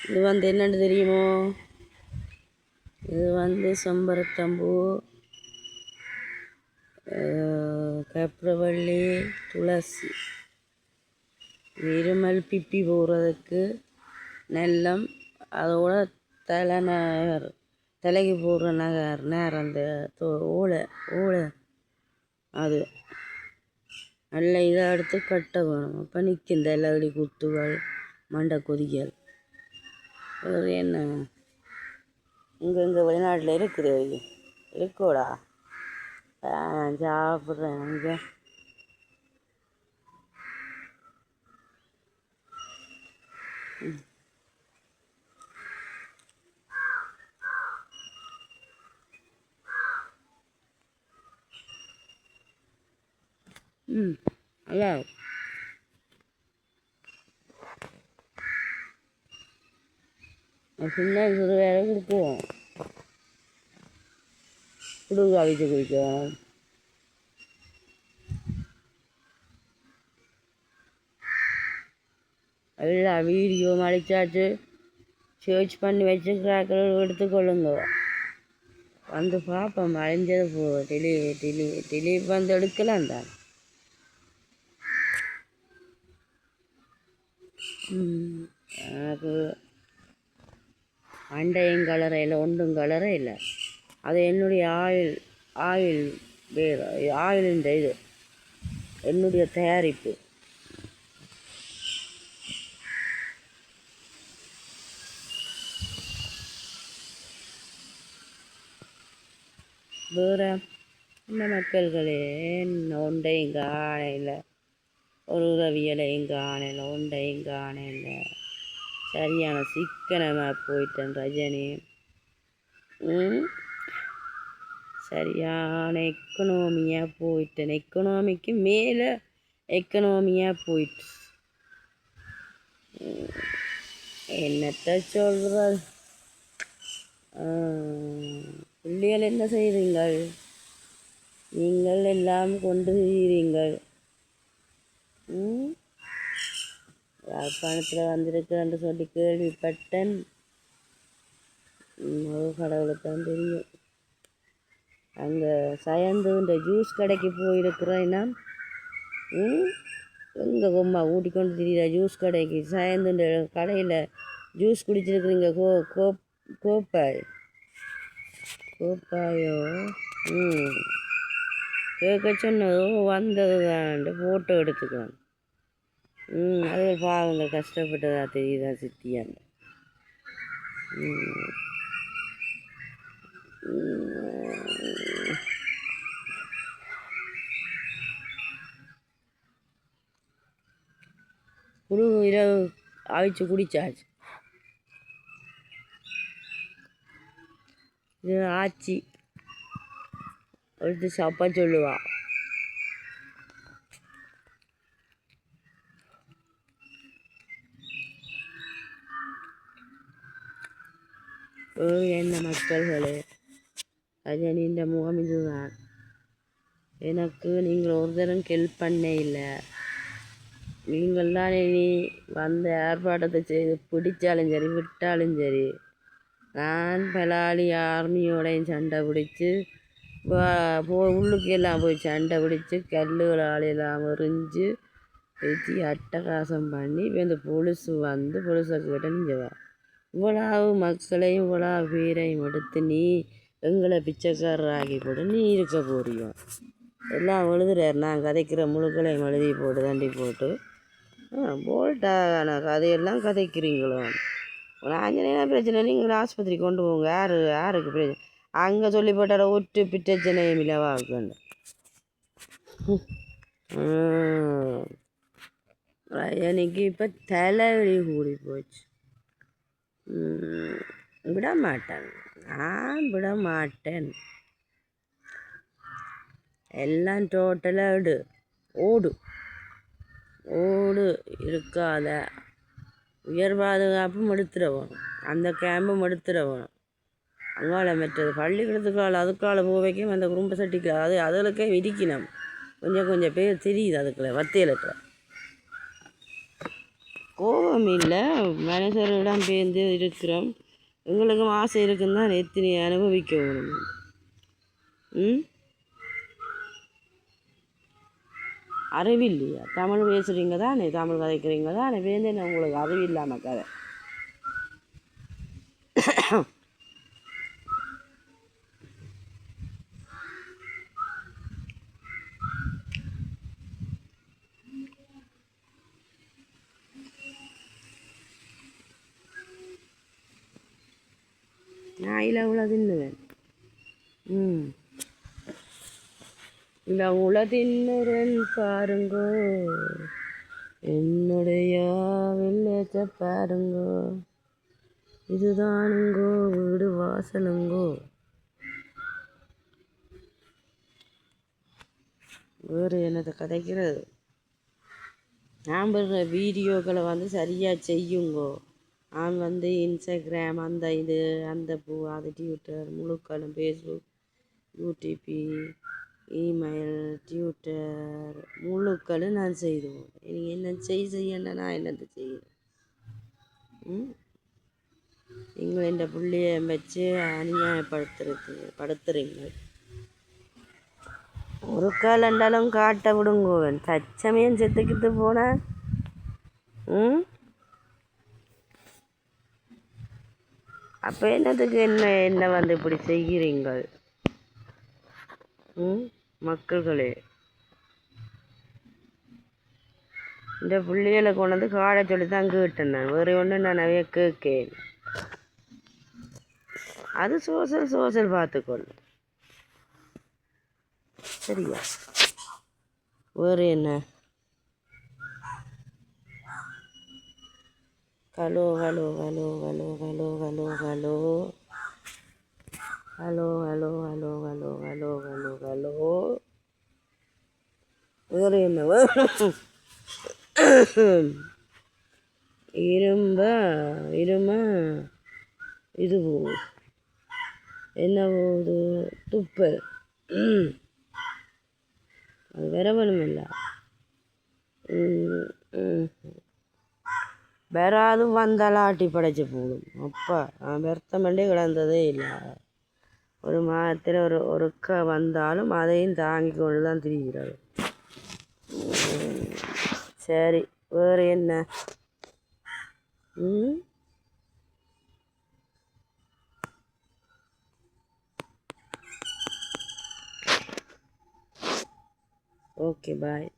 இது என்னென்னு தெரியுமோ? இது செம்பருத்தம்பூ, கற்பூரவள்ளி, துளசி. இருமல் பிப்பி போடுறதுக்கு நெல்லம், அதோட தலைக்கு போடுற நேரம் அந்த ஓலை ஓலை அது நல்ல இதாக எடுத்து கட்ட வேணும். அப்போ நிற்கும் இந்த இலகடி குத்துகள், மண்டை கொதிகள். வேறு என்ன இங்கே வெளிநாட்டில் இருக்குது இருக்கோடா சாப்பிட்றேன் இங்கே. நல்லா சின்ன சிறு வேலை கொடுக்குவோம். குடுங்க அவிச்சு குடிக்கும். எல்லாம் வீடியோ மடிச்சாச்சு, சர்ச் பண்ணி வச்சுக்கிறாக்கள் எடுத்துக்கொள்ளுங்க. வந்து பார்ப்போம். மறைஞ்சது போ டெலிவரி வந்து எடுக்கலாம் தான். எனக்கு அண்டையும் கலரை இல்லை, ஒன்றும் கலரே இல்லை. அது என்னுடைய ஆயில் வேறு ஆயிலுன்ற இது என்னுடைய தயாரிப்பு. வேறு இந்த மக்கள்களே ஒன்றையும் காணையில், ஒரு உதவியலையும் காணையில், ஒன்றையும் காணையில். சரியான சிக்கனமாக போயிட்டேன் ரஜினி. சரியான எக்கனாமியாக போயிட்டேன். எக்கனாமிக்கு மேலே எக்கனாமியாக போயிட்டு என்னத்தை சொல்கிறாள். பிள்ளைகள் என்ன செய்கிறீங்கள்? நீங்கள் எல்லாம் கொண்டு செய்கிறீங்கள். யாழ்ப்பாணத்தில் வந்திருக்கிறேன்னு சொல்லி கேள்விப்பட்டேன். கடவுளுக்கு தெரியும். அங்கே சயந்துன்ற ஜூஸ் கடைக்கு போயிருக்கிறேன்னா எங்கே கொம்மா ஊட்டிக்கொண்டு திரியிற ஜூஸ் கடைக்கு. சயந்துன்ற கடையில் ஜூஸ் குடிச்சிருக்குறீங்க. கோப்பாயோ கேட்க சொன்னதோ வந்தது தான் ஃபோட்டோ எடுத்துக்கலாம். அது பாவங்க கஷ்டப்பட்டதா தெரியுதா சித்தியான். குழு இரவு அவிச்சு குடிச்சாச்சு. இது ஆச்சி எடுத்து சாப்பா சொல்லுவா. என்ன மக்கள்களே, ரஜினின்ற முகம் இதுதான். எனக்கு நீங்கள் ஒரு தரம் ஹெல்ப் பண்ண இல்லை. நீங்கள் தான் இனி வந்த ஏற்பாட்டத்தை செய்து பிடிச்சாலும் சரி விட்டாலும் சரி, நான் பலாளி ஆர்மியோடையும் சண்டை பிடிச்சி உள்ளுக்கு எல்லாம் போய் சண்டை பிடிச்சி கல்லுகளாலெல்லாம் எறிஞ்சு வச்சு அட்டகாசம் பண்ணி இப்போ இந்த பொலிசு வந்து பொலிசை கிட்ட நிஞ்சவா. இவ்வளவு மக்களையும் இவ்வளவு பேரையும் எடுத்து நீ எங்களை பிச்சைக்காரராகி போட்டு நீ இருக்க போறியோ. எல்லாம் எழுதுறாரு. நான் கதைக்கிற முழுக்களையும் எழுதி போட்டு தண்டி போட்டு போல்ட்டான கதையெல்லாம் கதைக்கிறீங்களோ. ஆஞ்சநேயா பிரச்சனை நீங்கள் ஆஸ்பத்திரி கொண்டு போங்க. யாருக்கு பிரச்சனை? அங்கே சொல்லி போட்டார ஒட்டு பிரச்சனையும் இல்லவா இருக்குன்னு. எனக்கு இப்போ தலைவலி கூடி போச்சு. விட மாட்டேன், நான் விட மாட்டேன். எல்லாம் டோட்டலாக ஓடு இருக்காத. உயர் பாதுகாப்பும் எடுத்துடணும், அந்த கேம்பும் எடுத்துடணும். அங்கால மற்றது பள்ளிக்கூடத்துக்கால அதுக்கால போவைக்கும் அந்த குடும்ப சட்டிக்கு அதுகளுக்கே விதிக்கணும். கொஞ்சம் பேர் தெரியுது அதுக்குள்ள வத்தையிலுக்கு. கோபம் இல்லை, மனுஷரிடம் பேர்ந்து இருக்கிறோம். எங்களுக்கும் ஆசை இருக்குன்னு தான் எத்தனை அனுபவிக்க வேணும். அறிவில்லையா? தமிழ் பேசுகிறீங்க தானே, தமிழ் கதைக்கிறீங்க தானே, பேருந்து உங்களுக்கு அறிவில்லாமல் கதை. நான் இல்லை அவ்வளோ தின்னுவேன். இல்லை உள்ள தின்னுறேன் பாருங்கோ, என்னுடைய வெள்ளத்தை பாருங்கோ, இதுதானுங்கோ வீடு வாசலுங்கோ. வேறு என்னத்தை கதைக்கிறது? நான் பண்ணுற வீடியோக்களை சரியாக செய்யுங்கோ. நான் இன்ஸ்டாகிராம் அந்த அது ட்விட்டர் முழுக்களும், ஃபேஸ்புக், யூடியூபி, இமெயில், ட்விட்டர் முழுக்களும் நான் செய்துவோம். நீங்கள் என்ன செய்யணுன்னா நான் என்னத்தை செய்யணும்? நீங்கள் இந்த பிள்ளைய வச்சு படுத்துறீங்க. ஒரு கால் என்றாலும் காட்ட விடுங்கோவன், தச்சமயம் செத்துக்கிட்டு போனேன். அப்போ என்னத்துக்கு என்ன இப்படி செய்கிறீங்கள்? மக்கள்களே, இந்த பிள்ளைகளை கொண்டு காடை சொல்லி தான் கேட்டேன். நான் வேறு ஒன்று நான் நிறைய கேட்கேன். அது சோசல் பார்த்துக்கொள். சரியா? வேறு என்ன? Hello hello hello hello hello hello hello hello hello hello hello hello hello hello வேறு என்ன? இருமா இது போகுது. என்ன போகுது? துப்பல். அது வேற வேணுமில்ல. வேறாதும் வந்தாலும் ஆட்டி படைச்சி போடும். அப்பா வருத்தமண்டே கிடந்ததே இல்லை. ஒரு மாதத்தில் ஒருக்க வந்தாலும் அதையும் தாங்கி கொண்டு தான் திரிகிறது. சரி, வேறு என்ன? ஓகே, பாய்.